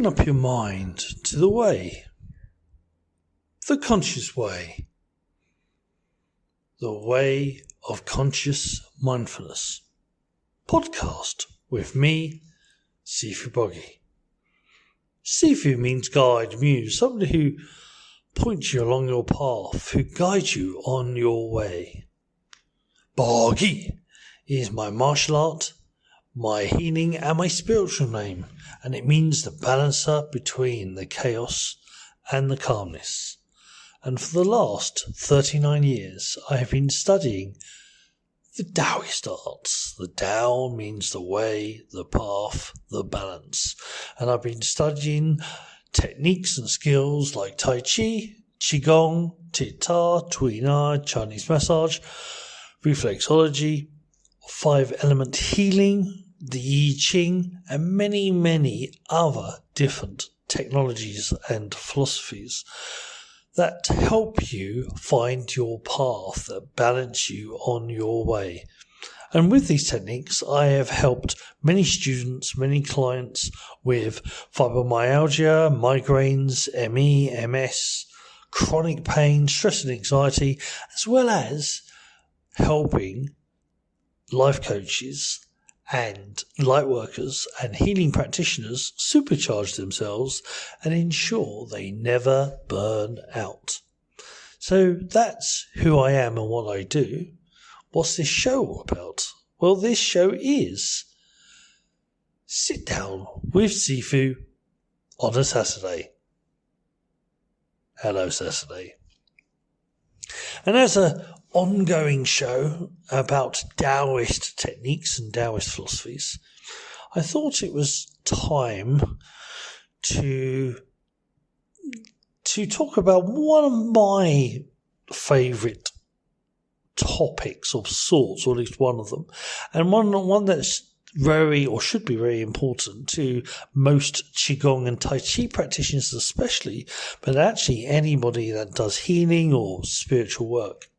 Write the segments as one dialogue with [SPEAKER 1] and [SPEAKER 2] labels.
[SPEAKER 1] Open up your mind to the way, the conscious way, the way of conscious mindfulness. Podcast with me, Sifu Boggie. Sifu means guide, muse, somebody who points you along your path, who guides you on your way. Boggie is my martial art, my healing and my spiritual name, and it means the balancer between the chaos and the calmness. And for the last 39 years, I have been studying the Daoist arts. The Dao means the way, the path, the balance. And I've been studying techniques and skills like Tai Chi, Qigong, TaiChi, Tuina, Chinese massage, reflexology, 5-element healing, the I Ching, and many, many other different technologies and philosophies that help you find your path, that balance you on your way. And with these techniques, I have helped many students, many clients with fibromyalgia, migraines, ME, MS, chronic pain, stress and anxiety, as well as helping life coaches and light workers and healing practitioners supercharge themselves and ensure they never burn out. So that's who I am and what I do. What's this show all about? Well, this show is Sit Down with Sifu on a Saturday. Hello, Saturday. And as a ongoing show about Daoist techniques and Daoist philosophies, I thought it was time to talk about one of my favourite topics of sorts, or at least one of them, and one that's very, or should be very important to most Qigong and Tai Chi practitioners especially, but actually anybody that does healing or spiritual work.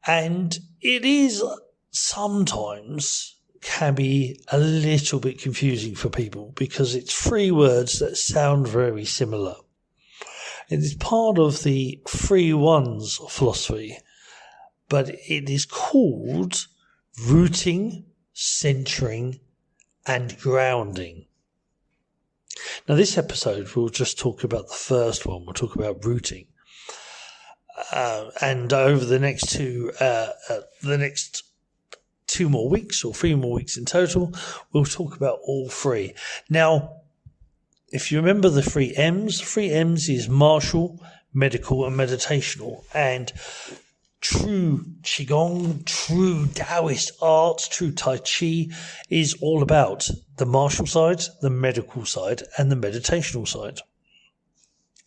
[SPEAKER 1] And it is sometimes can be a little bit confusing for people because it's three words that sound very similar. It is part of the three ones philosophy, but it is called rooting, centering, and grounding. Now, this episode, we'll just talk about the first one. We'll talk about rooting. And over the next two more weeks, or 3 more weeks in total, we'll talk about all three. Now, if you remember the 3 M's, 3 M's is martial, medical, and meditational. And true Qigong, true Daoist art, true Tai Chi is all about the martial side, the medical side, and the meditational side.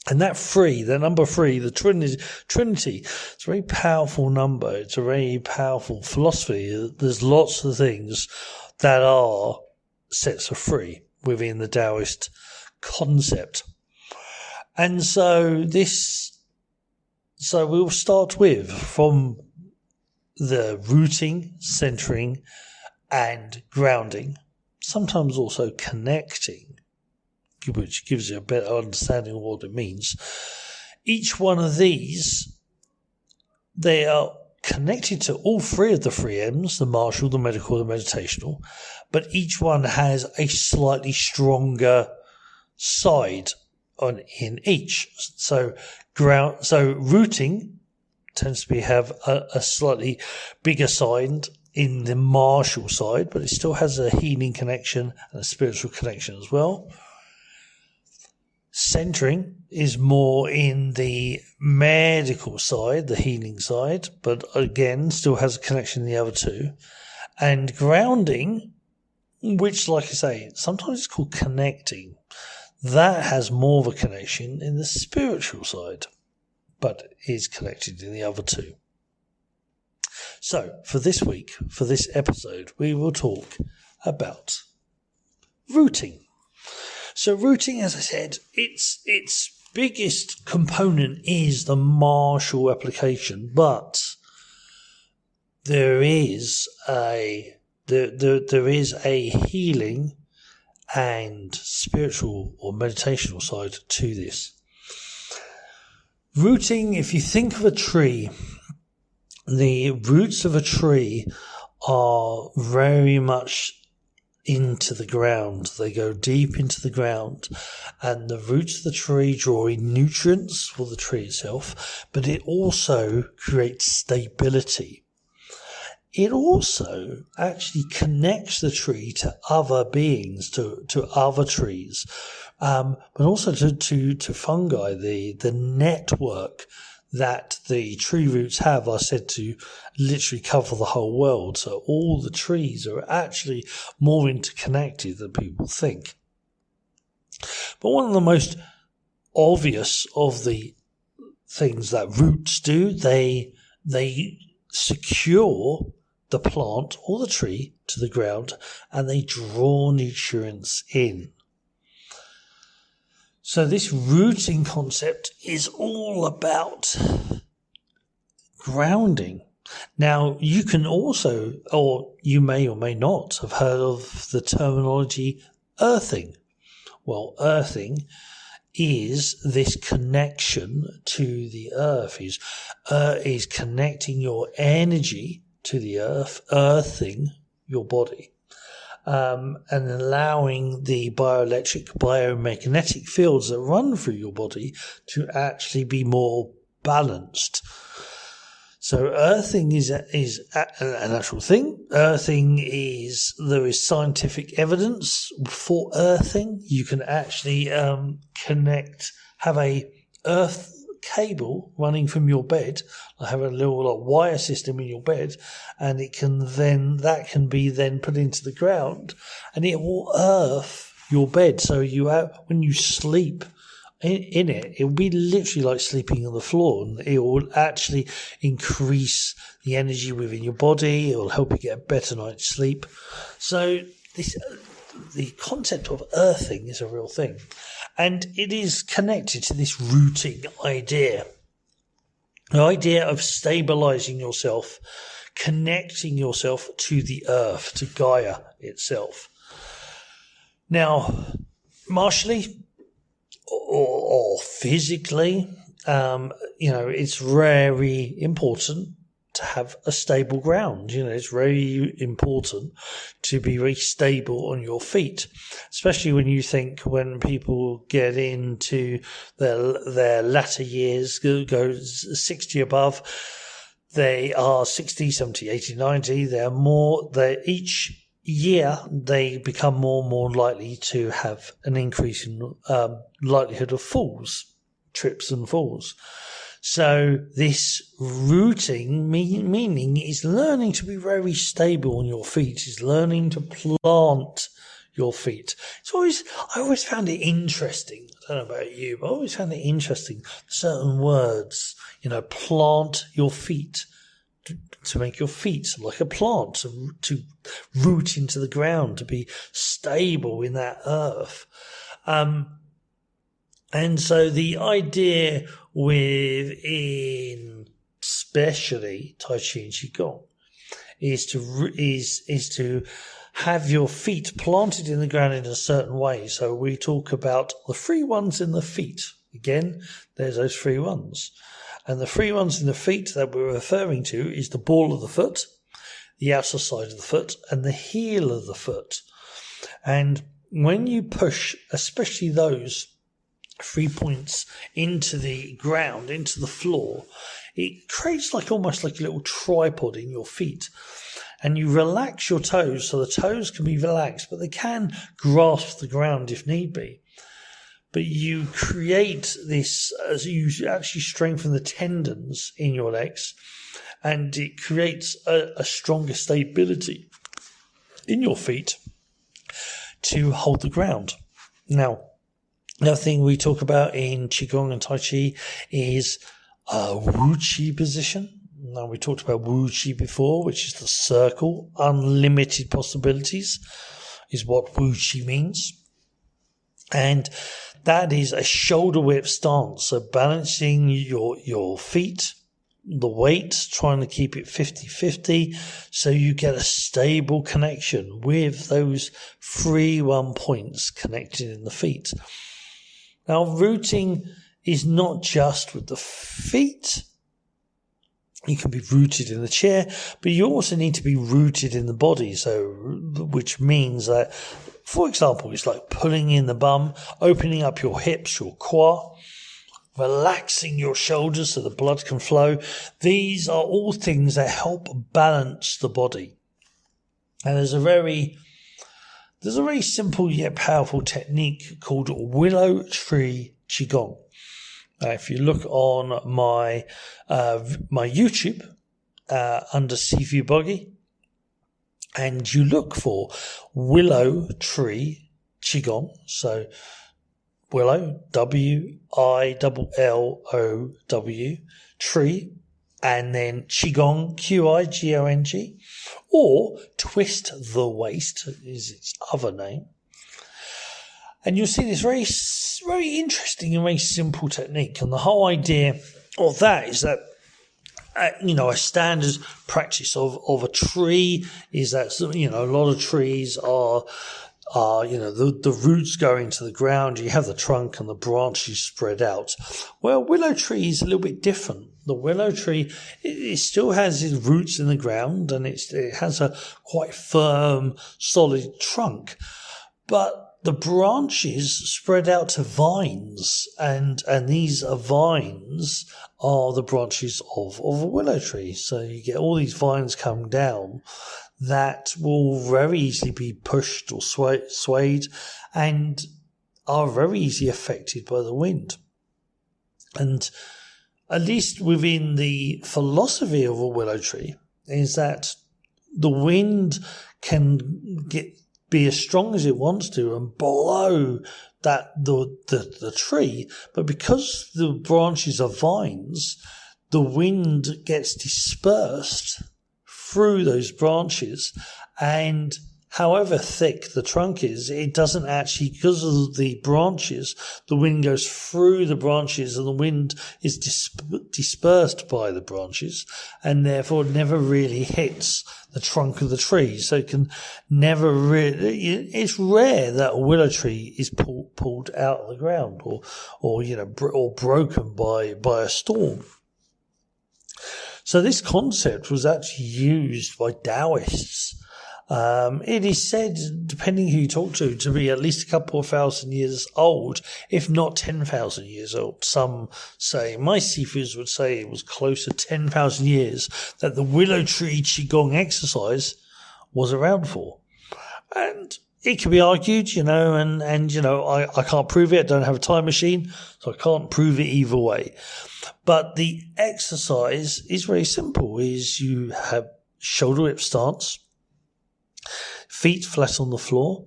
[SPEAKER 1] And that number 3, the Trinity, it's a very powerful number. It's a very powerful philosophy. There's lots of things that are sets of 3 within the Daoist concept. And so we'll start from the rooting, centering, and grounding, sometimes also connecting, which gives you a better understanding of what it means. Each one of these, they are connected to all 3 of the 3 M's, the martial, the medical, the meditational, but each one has a slightly stronger side in each. So rooting tends to have a slightly bigger side in the martial side, but it still has a healing connection and a spiritual connection as well. Centering is more in the medical side, the healing side, but again, still has a connection in the other 2. And grounding, which, like I say, sometimes it's called connecting, that has more of a connection in the spiritual side, but is connected in the other 2. So, for this week, for this episode, we will talk about rooting. So rooting, as I said, its biggest component is the martial application, but there is a healing and spiritual or meditational side to this. Rooting, if you think of a tree, the roots of a tree are very much into the ground. They go deep into the ground, and the roots of the tree draw in nutrients for the tree itself, but it also creates stability. It also actually connects the tree to other beings, to other trees, but also to fungi. The network that the tree roots have are said to literally cover the whole world. So all the trees are actually more interconnected than people think. But one of the most obvious of the things that roots do, they secure the plant or the tree to the ground, and they draw nutrients in. So this rooting concept is all about grounding. Now, you can also, or you may or may not have heard of the terminology earthing. Well, earthing is this connection to the earth, is connecting your energy to the earth, earthing your body. And allowing the bioelectric, biomagnetic fields that run through your body to actually be more balanced. So earthing is an actual thing. Earthing there is scientific evidence for earthing. You can actually have a earth cable running from your bed. I have a little wire system in your bed, and that can be put into the ground, and it will earth your bed. So when you sleep in it, it will be literally like sleeping on the floor, and it will actually increase the energy within your body. It will help you get a better night's sleep. So the concept of earthing is a real thing. And it is connected to this rooting idea. The idea of stabilizing yourself, connecting yourself to the earth, to Gaia itself. Now, martially or physically, it's very important to have a stable ground. It's very important to be very stable on your feet, especially when people get into their latter years, go 60 above, they are 60, 70, 80, 90. Each year they become more and more likely to have an increase in likelihood of trips and falls. So this rooting, meaning is learning to be very stable on your feet, is learning to plant your feet. I always found it interesting. I don't know about you, but I always found it interesting. Certain words, plant your feet, to make your feet like a plant, to root into the ground, to be stable in that earth. And so the idea within especially Tai Chi and Qigong is to have your feet planted in the ground in a certain way. So we talk about the free ones in the feet. Again, there's those free ones. And the free ones in the feet that we're referring to is the ball of the foot, the outer side of the foot, and the heel of the foot. And when you push, especially those 3 points into the ground, into the floor, it creates almost like a little tripod in your feet. And you relax your toes, so the toes can be relaxed, but they can grasp the ground if need be. But you create this as you actually strengthen the tendons in your legs, and it creates a stronger stability in your feet to hold the ground. Now, another thing we talk about in Qigong and Tai Chi is Wu Qi position. Now, we talked about Wu Qi before, which is the circle. Unlimited possibilities is what Wu Qi means. And that is a shoulder width stance. So balancing your feet the weight, trying to keep it 50-50, so you get a stable connection with those 3-1 points connected in the feet. Now, rooting is not just with the feet. You can be rooted in the chair, but you also need to be rooted in the body. So, which means that, for example, it's like pulling in the bum, opening up your hips, your quad, relaxing your shoulders so the blood can flow. These are all things that help balance the body. And there's a very simple yet powerful technique called willow tree Qigong. If you look on my YouTube under Sifu Boggie, and you look for willow tree Qigong, so willow, W-I-L-L-O-W, tree, and then Qigong, Q-I-G-O-N-G, or twist the waist is its other name. And you'll see this very, very interesting and very simple technique. And the whole idea of that is that, a standard practice of a tree is that, a lot of trees are the roots go into the ground. You have the trunk and the branches spread out. Well, willow tree is a little bit different. The willow tree, it still has its roots in the ground, and it has a quite firm, solid trunk. But the branches spread out to vines, and these vines are the branches of a willow tree. So you get all these vines coming down that will very easily be pushed or swayed and are very easily affected by the wind. And at least within the philosophy of a willow tree is that the wind can be as strong as it wants to and blow the tree, but because the branches are vines, the wind gets dispersed through those branches, and however thick the trunk is, it doesn't actually, because of the branches, the wind goes through the branches and the wind is dispersed by the branches, and therefore never really hits the trunk of the tree. So it can never really, it's rare that a willow tree is pulled out of the ground or broken by a storm. So this concept was actually used by Daoists. It is said, depending who you talk to be at least a couple of thousand years old, if not 10,000 years old. Some say, my Sifus would say it was close to 10,000 years that the willow tree Qigong exercise was around for. And it can be argued, I can't prove it. I don't have a time machine, so I can't prove it either way. But the exercise is very simple. You have shoulder width stance, feet flat on the floor,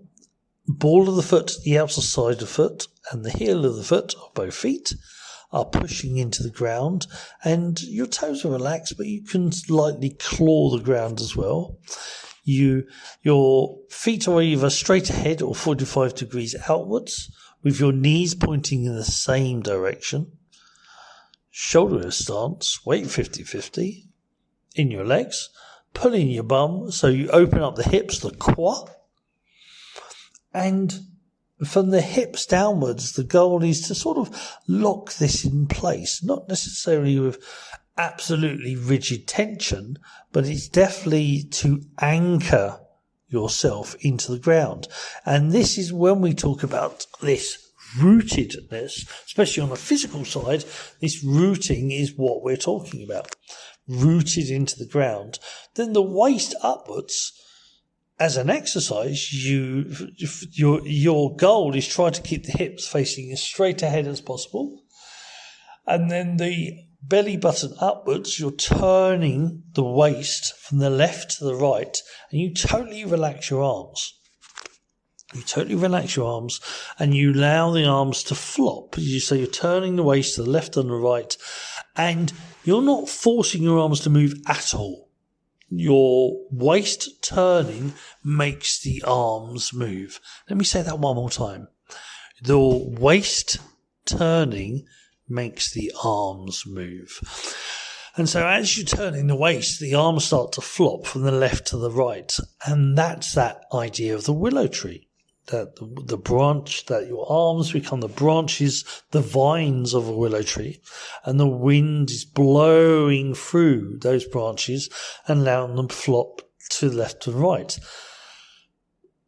[SPEAKER 1] ball of the foot to the outer side of the foot, and the heel of the foot of both feet are pushing into the ground, and your toes are relaxed, but you can lightly claw the ground as well. Your feet are either straight ahead or 45 degrees outwards, with your knees pointing in the same direction. Shoulder width stance, weight 50-50 in your legs, pulling your bum so you open up the hips, the quad, and from the hips downwards, the goal is to sort of lock this in place, not necessarily with absolutely rigid tension, but it's definitely to anchor yourself into the ground. And this is when we talk about this rootedness, especially on the physical side, this rooting is what we're talking about. Rooted into the ground. Then the waist upwards, as an exercise, your goal is try to keep the hips facing as straight ahead as possible. And then the belly button upwards, you're turning the waist from the left to the right, and you totally relax your arms. You totally relax your arms and you allow the arms to flop. So you're turning the waist to the left and the right, and you're not forcing your arms to move at all. Your waist turning makes the arms move. Let me say that one more time. The waist turning makes the arms move. And so as you turn in the waist, the arms start to flop from the left to the right. And that's that idea of the willow tree. That the branch, that your arms become the branches, the vines of a willow tree, and the wind is blowing through those branches and allowing them to flop to the left and right.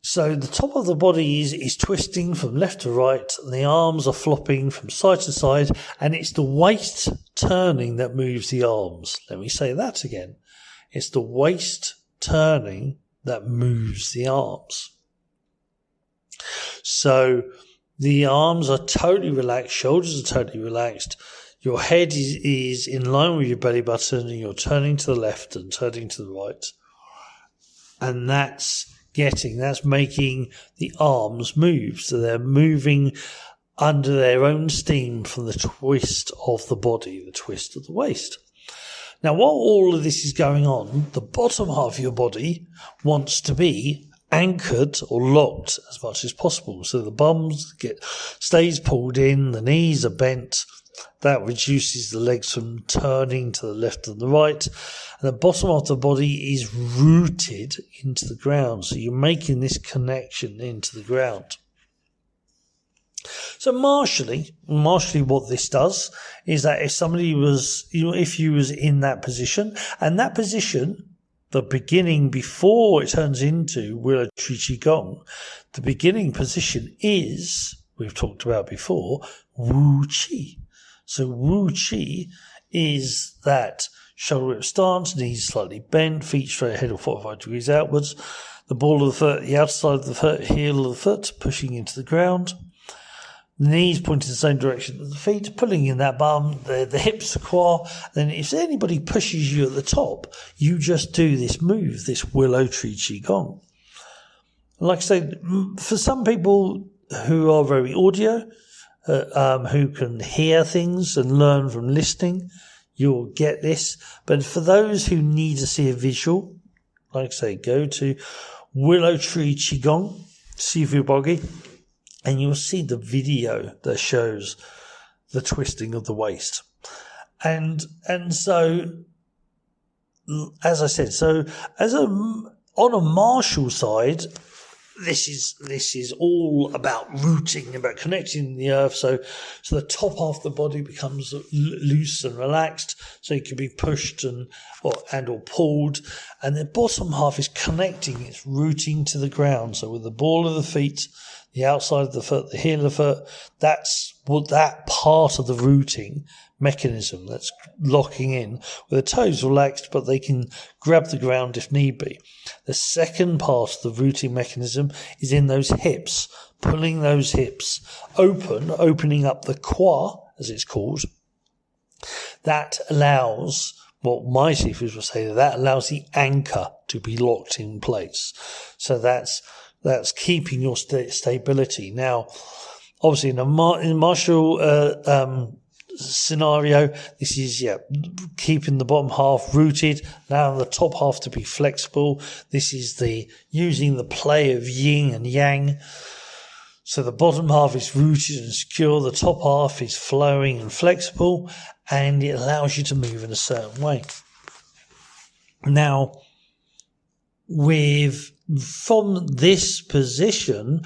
[SPEAKER 1] So the top of the body is twisting from left to right, and the arms are flopping from side to side, and it's the waist turning that moves the arms. Let me say that again. It's the waist turning that moves the arms. So the arms are totally relaxed, shoulders are totally relaxed, your head is in line with your belly button, and you're turning to the left and turning to the right. And that's making the arms move. So they're moving under their own steam from the twist of the body, the twist of the waist. Now, while all of this is going on, the bottom half of your body wants to be anchored or locked as much as possible. So the bum stays pulled in, the knees are bent. That reduces the legs from turning to the left and the right. And the bottom of the body is rooted into the ground. So you're making this connection into the ground. So martially what this does is that if somebody was, if you was in that position, and that position, the beginning before it turns into Willow Tree Qigong, the beginning position is, we've talked about before, Wu Qi. So Wu Qi is that shoulder width stance, knees slightly bent, feet straight ahead or 45 degrees outwards, the ball of the foot, the outside of the foot, heel of the foot, pushing into the ground, the knees pointing the same direction as the feet, pulling in that bum, the hips, the quad. Then if anybody pushes you at the top, you just do this move, this Willow Tree Qigong. Like I said, for some people who are very audio, who can hear things and learn from listening, you'll get this. But for those who need to see a visual, like I say, go to Willow Tree Qigong, Sifu Boggie, and you'll see the video that shows the twisting of the waist. And so, as I said, so on a martial side, this is all about rooting, about connecting the earth. So the top half of the body becomes loose and relaxed, so it can be pushed or pulled, and the bottom half is connecting, it's rooting to the ground. So with the ball of the feet, the outside of the foot, the heel of the foot, that's what that part of the rooting mechanism that's locking in, with the toes relaxed, but they can grab the ground if need be. The second part of the rooting mechanism is in those hips, pulling those hips opening up the qua, as it's called. That allows, what my Sifus will say, that allows the anchor to be locked in place. So that's keeping your stability. Now, obviously in a martial scenario, this is keeping the bottom half rooted, now the top half to be flexible. This is using the play of yin and yang. So the bottom half is rooted and secure, the top half is flowing and flexible, and it allows you to move in a certain way. Now, from this position,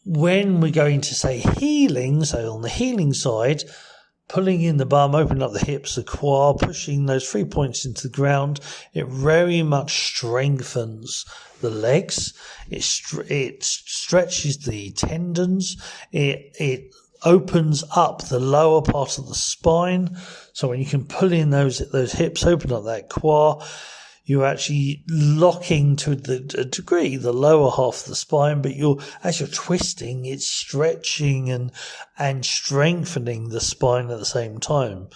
[SPEAKER 1] when we're going to say healing, so on the healing side, pulling in the bum, opening up the hips, the quad, pushing those 3 points into the ground, it very much strengthens the legs. It stretches the tendons. It opens up the lower part of the spine. So when you can pull in those hips, open up that quad, you're actually locking to a degree the lower half of the spine, but as you're twisting, it's stretching and strengthening the spine at the same time,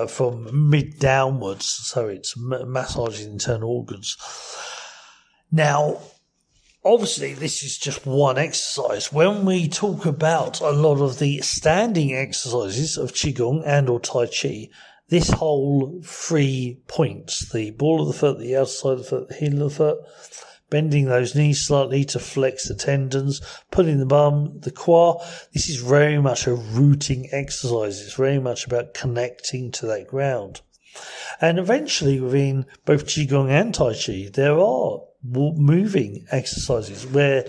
[SPEAKER 1] from mid downwards. So it's massaging internal organs. Now, obviously, this is just one exercise. When we talk about a lot of the standing exercises of Qigong and or Tai Chi, this whole 3 points, the ball of the foot, the outside of the foot, the heel of the foot, bending those knees slightly to flex the tendons, pulling the bum, the quad, this is very much a rooting exercise. It's very much about connecting to that ground. And eventually within both Qigong and Tai Chi, there are moving exercises where,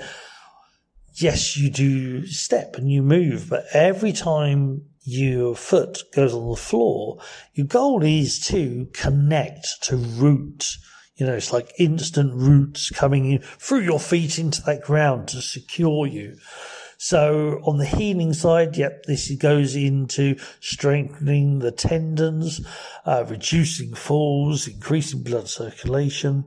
[SPEAKER 1] yes, you do step and you move, but every time your foot goes on the floor, your goal is to connect, to root. It's like instant roots coming in through your feet into that ground to secure you. So on the healing side, this goes into strengthening the tendons, reducing falls, increasing blood circulation.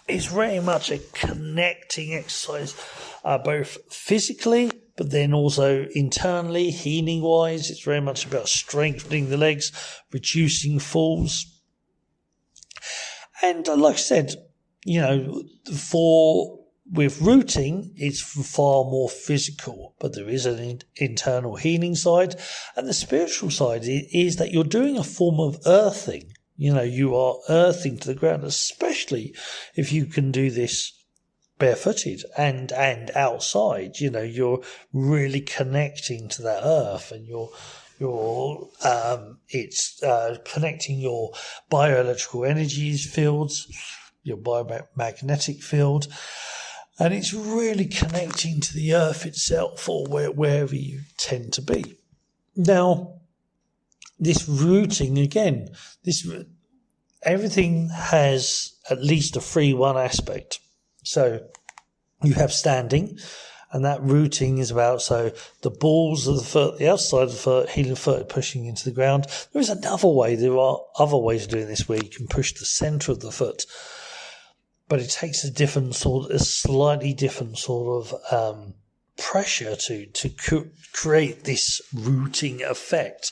[SPEAKER 1] It's very much a connecting exercise, both physically, but then also internally, healing-wise. It's very much about strengthening the legs, reducing falls. And like I said, with rooting, it's far more physical, but there is an internal healing side. And the spiritual side is that you're doing a form of earthing. You are earthing to the ground, especially if you can do this barefooted and outside. You're really connecting to that earth, and it's connecting your bioelectrical energies fields, your biomagnetic field, and it's really connecting to the earth itself, or wherever you tend to be. Now, this rooting, again, everything has at least a 3-1 aspect. So you have standing, and that rooting is about, so the balls of the foot, the outside of the foot, heel of the foot pushing into the ground. There is another way. There are other ways of doing this where you can push the center of the foot, but it takes a slightly different sort of pressure to create this rooting effect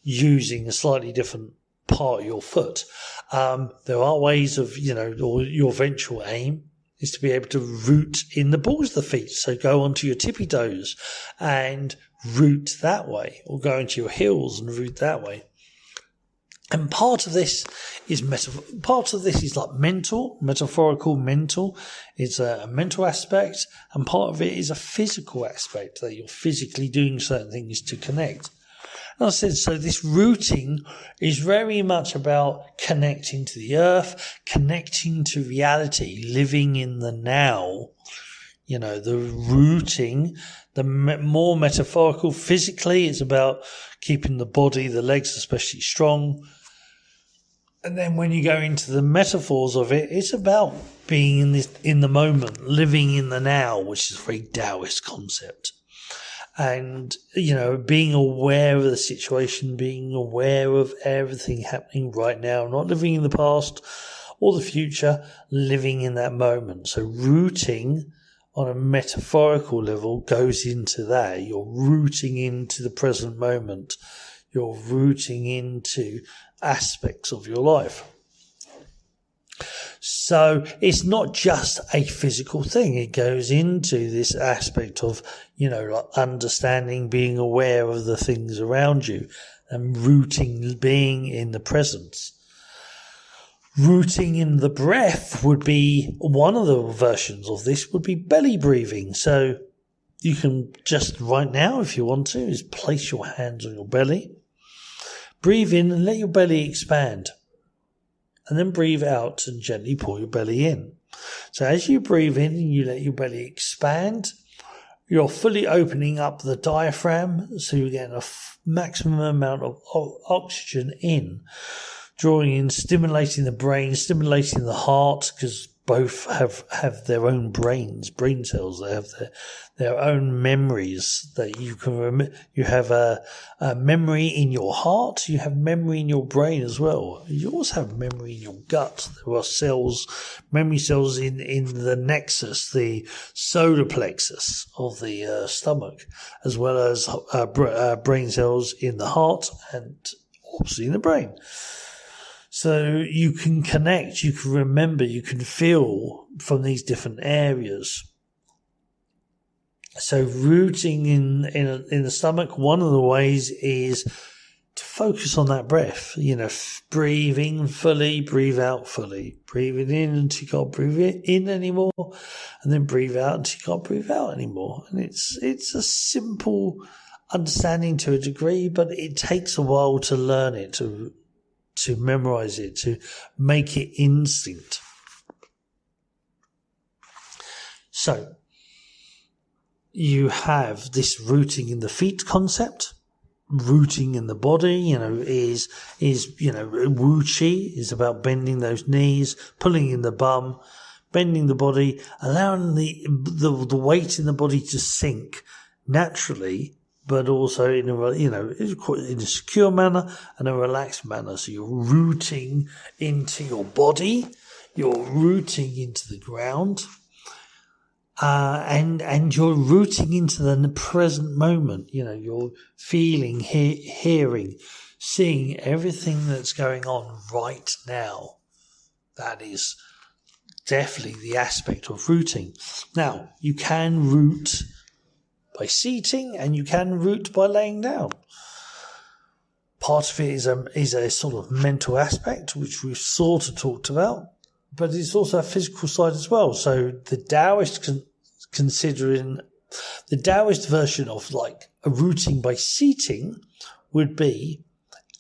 [SPEAKER 1] using a slightly different part of your foot. There are ways of, or your eventual aim is to be able to root in the balls of the feet. So go onto your tippy toes and root that way, or go into your heels and root that way. And part of this is like metaphorical mental. It's a mental aspect, and part of it is a physical aspect, that you're physically doing certain things to connect. And I said, so this rooting is very much about connecting to the earth, connecting to reality, living in the now. The rooting, the more metaphorical, physically, it's about keeping the body, the legs especially, strong. And then when you go into the metaphors of it, it's about being in the moment, living in the now, which is a very Daoist concept. And, being aware of the situation, being aware of everything happening right now, not living in the past or the future, living in that moment. So rooting on a metaphorical level goes into that. You're rooting into the present moment. You're rooting into aspects of your life. So it's not just a physical thing. It goes into this aspect of, like understanding, being aware of the things around you, and rooting, being in the presence. Rooting in the breath would be one of the versions of this, would be belly breathing. So you can just right now, if you want to, is place your hands on your belly. Breathe in and let your belly expand. And then breathe out and gently pull your belly in. So as you breathe in and you let your belly expand, you're fully opening up the diaphragm, so you're getting a maximum amount of oxygen in, drawing in, stimulating the brain, stimulating the heart, because both have their own brain cells. They have their own memories that you can remember. You have a memory in your heart. You have memory in your brain as well. You also have memory in your gut. There are cells, memory cells in the nexus, the solar plexus of the stomach, as well as brain cells in the heart and obviously in the brain. So you can connect, you can remember, you can feel from these different areas. So rooting in the stomach, one of the ways is to focus on that breath. Breathing fully, breathe out fully. Breathing in until you can't breathe in anymore, and then breathe out until you can't breathe out anymore. And it's a simple understanding to a degree, but it takes a while to learn it, to to memorize it, to make it instinct. So you have this rooting in the feet concept. Rooting in the body, is Wu Chi is about bending those knees, pulling in the bum, bending the body, allowing the weight in the body to sink naturally, but also in a secure manner and a relaxed manner. So you're rooting into your body, you're rooting into the ground. And you're rooting into the present moment. You're feeling, hearing, seeing everything that's going on right now. That is definitely the aspect of rooting. Now, you can root by seating and you can root by laying down. Part of it is a sort of mental aspect, which we've sort of talked about, but it's also a physical side as well. So the Daoist considering the Daoist version of like a rooting by seating would be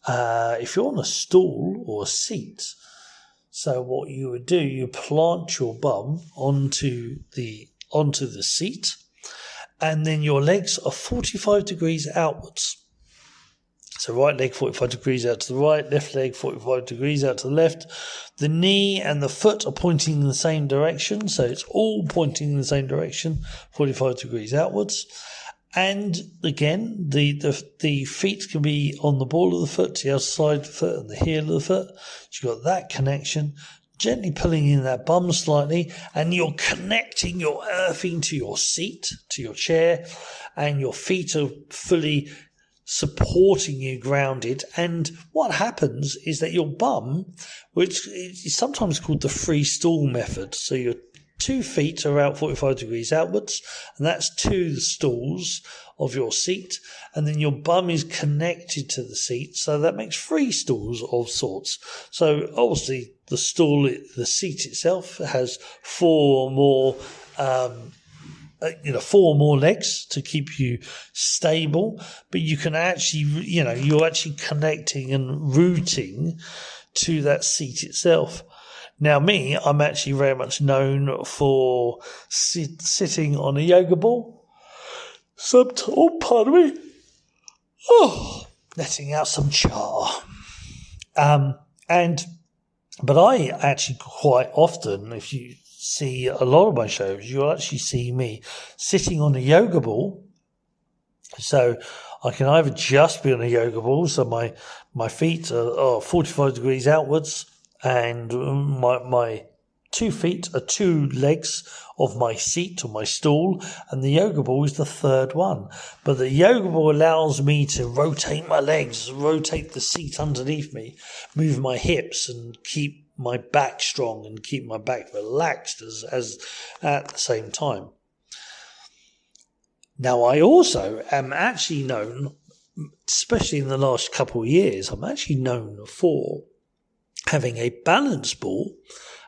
[SPEAKER 1] if you're on a stool or a seat. So what you would do, you plant your bum onto the seat, and then your legs are 45 degrees outwards. So right leg 45 degrees out to the right, left leg 45 degrees out to the left. The knee and the foot are pointing in the same direction, so it's all pointing in the same direction, 45 degrees outwards. And again, the feet can be on the ball of the foot, the outside of the foot, and the heel of the foot. So you've got that connection. Gently pulling in that bum slightly, and you're connecting, you're earthing to your seat, to your chair, and your feet are fully supporting you grounded. And what happens is that your bum, which is sometimes called the free stool method, so your 2 feet are out 45 degrees outwards, and that's to the stools of your seat, and then your bum is connected to the seat, so that makes 3 stools of sorts. So obviously the seat itself has 4 more 4 more legs to keep you stable, but you can actually, you're actually connecting and rooting to that seat itself. Now me, I'm actually very much known for sitting on a yoga ball. Pardon me. Letting out some char. But I actually quite often, if you see a lot of my shows, you'll actually see me sitting on a yoga ball. So I can either just be on a yoga ball, so my feet are 45 degrees outwards, and my 2 feet are 2 legs of my seat or my stool, and the yoga ball is the third one. But the yoga ball allows me to rotate my legs, rotate the seat underneath me, move my hips, and keep my back strong and keep my back relaxed as at the same time. Now, I also am actually known, especially in the last couple of years, I'm actually known for having a balance ball,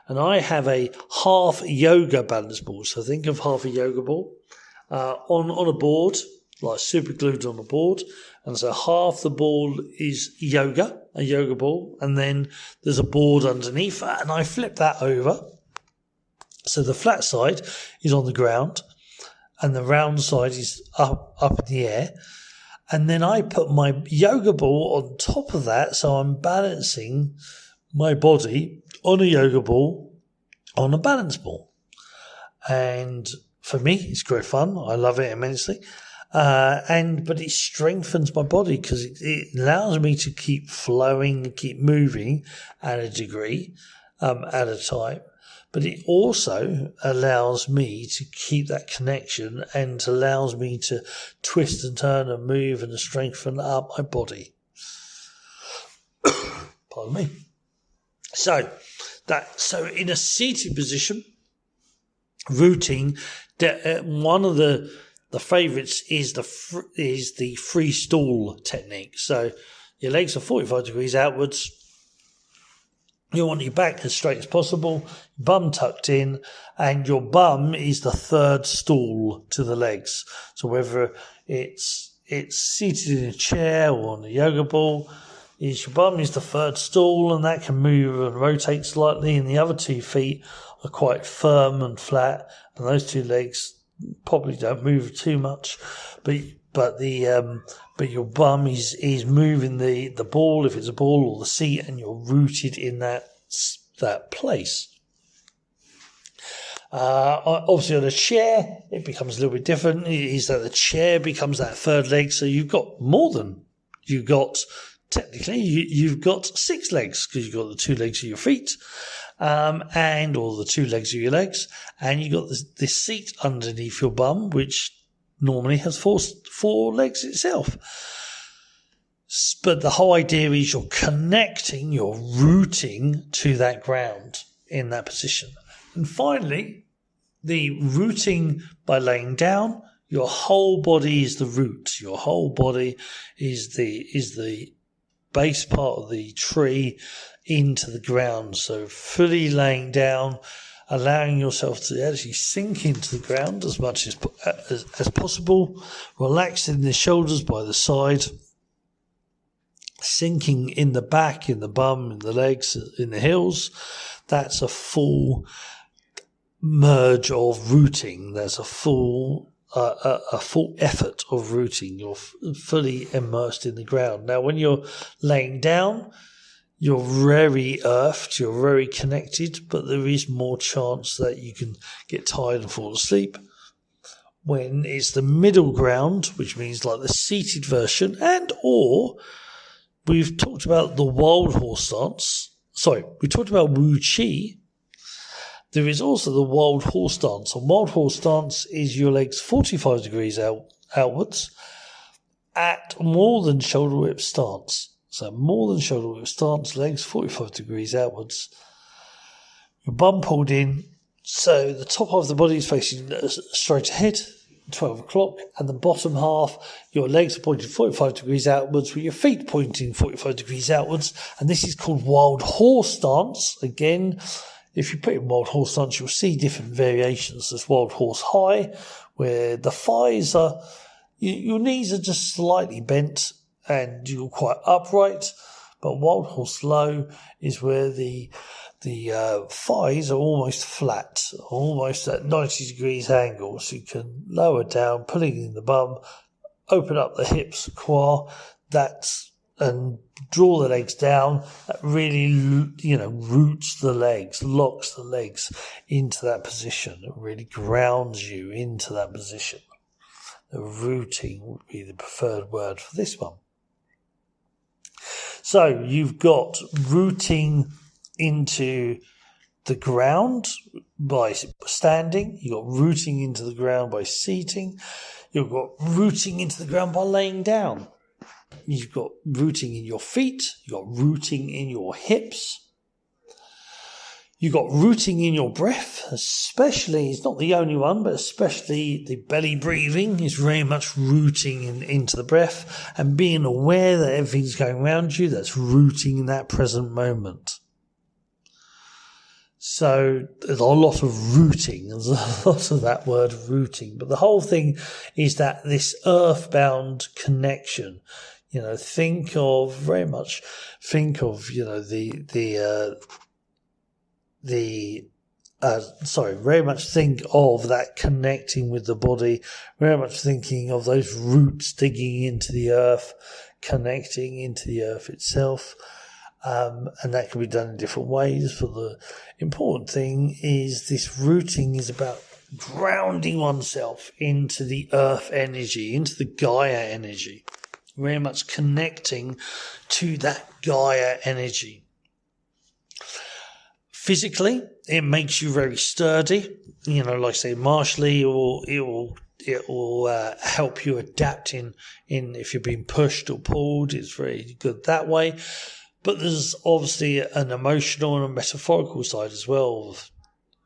[SPEAKER 1] and I have a half yoga balance ball. So think of half a yoga ball on a board, like super glued on a board, and so half the ball is a yoga ball, and then there's a board underneath, and I flip that over. So the flat side is on the ground, and the round side is up in the air. And then I put my yoga ball on top of that, so I'm balancing my body on a yoga ball, on a balance ball. And for me, it's great fun. I love it immensely. But it strengthens my body because it allows me to keep flowing, keep moving at a degree, at a time. But it also allows me to keep that connection and allows me to twist and turn and move and strengthen up my body. Pardon me. So in a seated position, rooting, one of the favourites is the free stool technique. So your legs are 45 degrees outwards. You want your back as straight as possible, bum tucked in, and your bum is the third stool to the legs. So whether it's seated in a chair or on a yoga ball, is your bum is the third stool, and that can move and rotate slightly, and the other 2 feet are quite firm and flat, and those 2 legs probably don't move too much, but your bum is moving the ball, if it's a ball, or the seat, and you're rooted in that place. Obviously on a chair, it becomes a little bit different. It is that the chair becomes that third leg, so you've got technically you've got 6 legs, because you've got the 2 legs of your feet, or the 2 legs of your legs, and you've got this seat underneath your bum, which normally has 4 legs itself. But the whole idea is you're connecting, you're rooting to that ground in that position. And finally, the rooting by laying down, your whole body is the root. Your whole body is the base part of the tree into the ground. So fully laying down, allowing yourself to actually sink into the ground as much as possible, relaxing the shoulders by the side, sinking in the back, in the bum, in the legs, in the heels. That's a full merge of rooting. There's a full effort of rooting. You're fully immersed in the ground. Now, when you're laying down, you're very earthed, you're very connected, but there is more chance that you can get tired and fall asleep. When it's the middle ground, which means like the seated version, or we've talked about the wild horse stance. Sorry, we talked about Wu Chi. There is also the wild horse stance. And wild horse stance is your legs 45 degrees outwards at more than shoulder width stance. So more than shoulder width stance, legs 45 degrees outwards. Your bum pulled in, so the top half of the body is facing straight ahead, 12 o'clock, and the bottom half, your legs are pointing 45 degrees outwards with your feet pointing 45 degrees outwards. And this is called wild horse stance. Again, if you put in wild horse stance, you'll see different variations. There's wild horse high, where the thighs are, your knees are just slightly bent and you're quite upright. But wild horse low is where the thighs are almost flat, almost at 90 degrees angle. So you can lower down, pulling in the bum, open up the hips, quad, and draw the legs down. That really, roots the legs, locks the legs into that position. It really grounds you into that position. The rooting would be the preferred word for this one. So you've got rooting into the ground by standing. You've got rooting into the ground by seating. You've got rooting into the ground by laying down. You've got rooting in your feet. You've got rooting in your hips. You've got rooting in your breath, especially, it's not the only one, but especially the belly breathing is very much rooting into the breath, and being aware that everything's going around you, that's rooting in that present moment. So there's a lot of rooting, there's a lot of that word rooting, but the whole thing is that this earthbound connection. Think of very much think of that connecting with the body, very much thinking of those roots digging into the earth, connecting into the earth itself. And that can be done in different ways. But the important thing is this rooting is about grounding oneself into the earth energy, into the Gaia energy, very much connecting to that Gaia energy. Physically, it makes you very sturdy. Like I say, martially, it will help you adapt in if you're being pushed or pulled. It's very good that way. But there's obviously an emotional and a metaphorical side as well.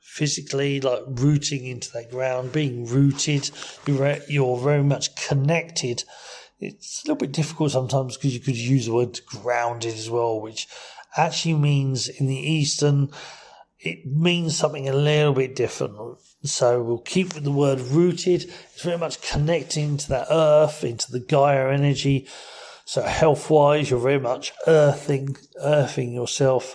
[SPEAKER 1] Physically, like rooting into that ground, being rooted, you're very much connected. It's a little bit difficult sometimes because you could use the word grounded as well, which actually means in the Eastern, it means something a little bit different. So we'll keep with the word rooted. It's very much connecting to that earth, into the Gaia energy. So health-wise, you're very much earthing yourself.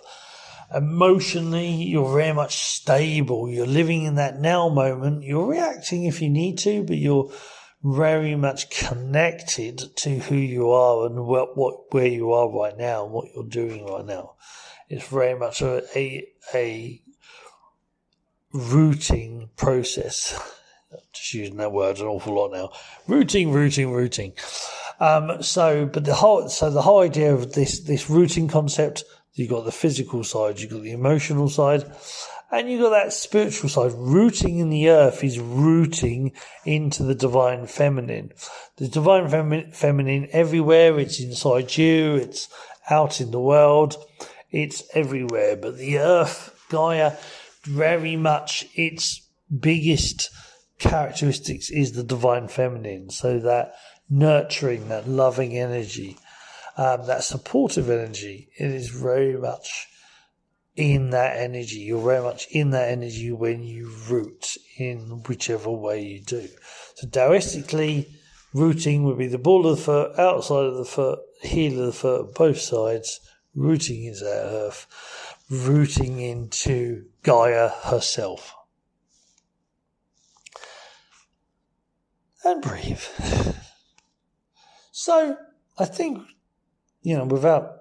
[SPEAKER 1] Emotionally, you're very much stable. You're living in that now moment. You're reacting if you need to, but you're very much connected to who you are and where you are right now and what you're doing right now. It's very much a rooting process. Just using that word an awful lot now. Rooting. But the whole idea of this rooting concept, you've got the physical side, you've got the emotional side, and you've got that spiritual side. Rooting in the earth is rooting into the divine feminine. The divine feminine everywhere. It's inside you. It's out in the world. It's everywhere. But the earth, Gaia, very much its biggest characteristics is the divine feminine. So that nurturing, that loving energy, that supportive energy, it is very much in that energy. You're very much in that energy when you root in whichever way you do. So Daoistically, rooting would be the ball of the foot, outside of the foot, heel of the foot, both sides, rooting into that earth, rooting into Gaia herself. And breathe. So I think, without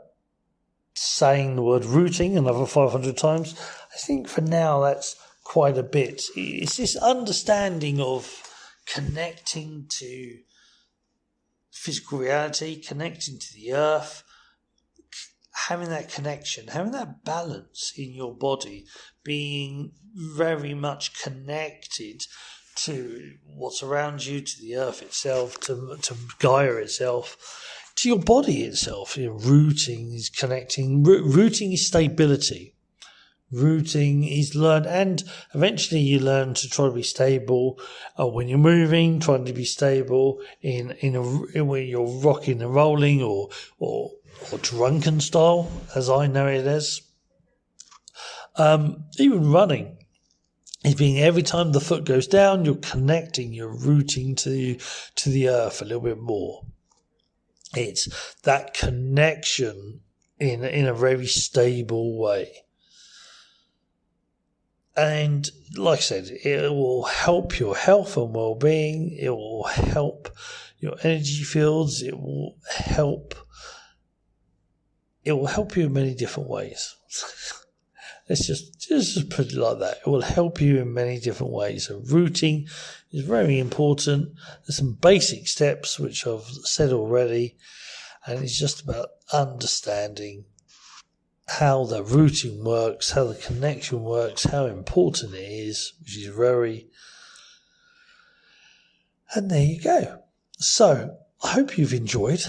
[SPEAKER 1] saying the word rooting another 500 times, I think for now that's quite a bit. It's this understanding of connecting to physical reality, connecting to the earth, having that connection, having that balance in your body, being very much connected to what's around you, to the earth itself, to Gaia itself, to your body itself. Rooting is connecting. Rooting is stability. Rooting is learned, and eventually you learn to try to be stable when you're moving, trying to be stable in when you're rocking and rolling or drunken style, as I know it as. Even running. It's being every time the foot goes down, you're connecting, you're rooting to the earth a little bit more. It's that connection in a very stable way. And like I said, it will help your health and well-being. It will help your energy fields. It will help you in many different ways. Let's just put it like that. It will help you in many different ways. So rooting is very important. There's some basic steps which I've said already, and it's just about understanding how the rooting works, how the connection works, how important it is, which is very... And there you go. So I hope you've enjoyed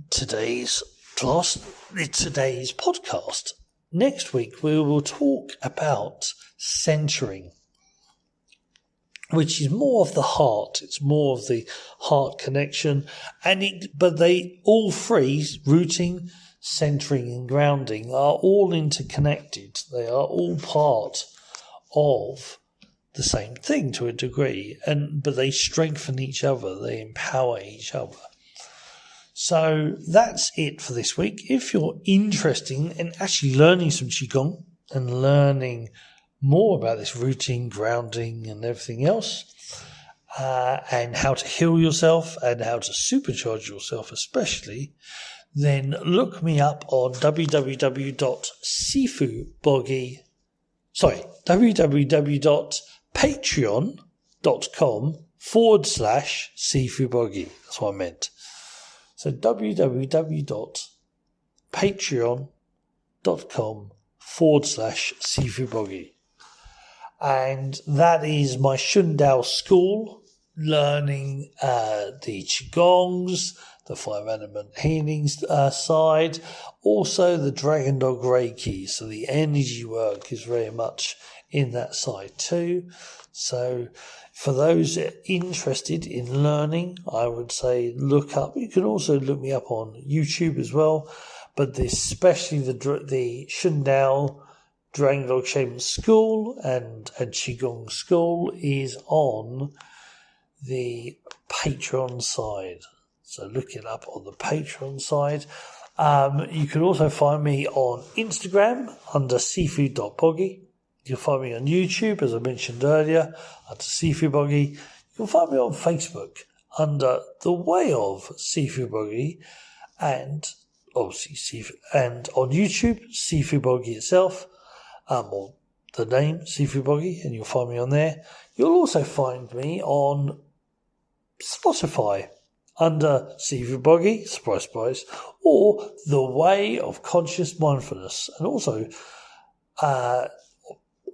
[SPEAKER 1] today's podcast. Next week, we will talk about centering, which is more of the heart. It's more of the heart connection. But they all three, rooting, centering, and grounding, are all interconnected. They are all part of the same thing to a degree. But they strengthen each other. They empower each other. So that's it for this week. If you're interested in actually learning some Qigong and learning more about this rooting, grounding and everything else, and how to heal yourself and how to supercharge yourself especially, then look me up on www.patreon.com/Sifu Boggie. That's what I meant. So www.patreon.com/Sifu Boggie. And that is my Shundao school, learning the Qigongs, the 5-element healings side, also the DragonDog Reiki. So the energy work is very much in that side too. So for those interested in learning, I would say look up. You can also look me up on YouTube as well, but especially the Shundao DragonDog Shaman School and Qigong School is on the Patreon side. So look it up on the Patreon side. You can also find me on Instagram under Sifu.Boggie. You can find me on YouTube, as I mentioned earlier, under Sifu Boggie. You can find me on Facebook under The Way of Sifu Boggie, and obviously Sifu, and on YouTube, Sifu Boggie itself, or the name Sifu Boggie, and you'll find me on there. You'll also find me on Spotify under Sifu Boggie, surprise, surprise, or The Way of Conscious Mindfulness. And also,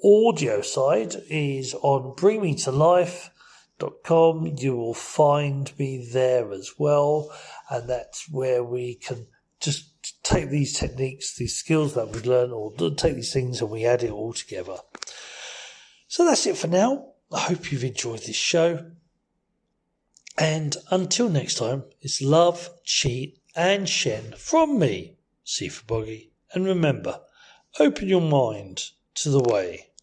[SPEAKER 1] audio side is on bringmetolife.com. You will find me there as well. And that's where we can just take these techniques, these skills that we've learned, or take these things and we add it all together. So that's it for now. I hope you've enjoyed this show. And until next time, it's love, chi, and shen from me, Sifu Boggie. And remember, open your mind to the way,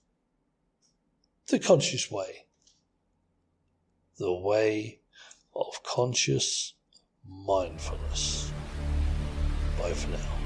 [SPEAKER 1] the conscious way, the way of conscious mindfulness. Bye for now.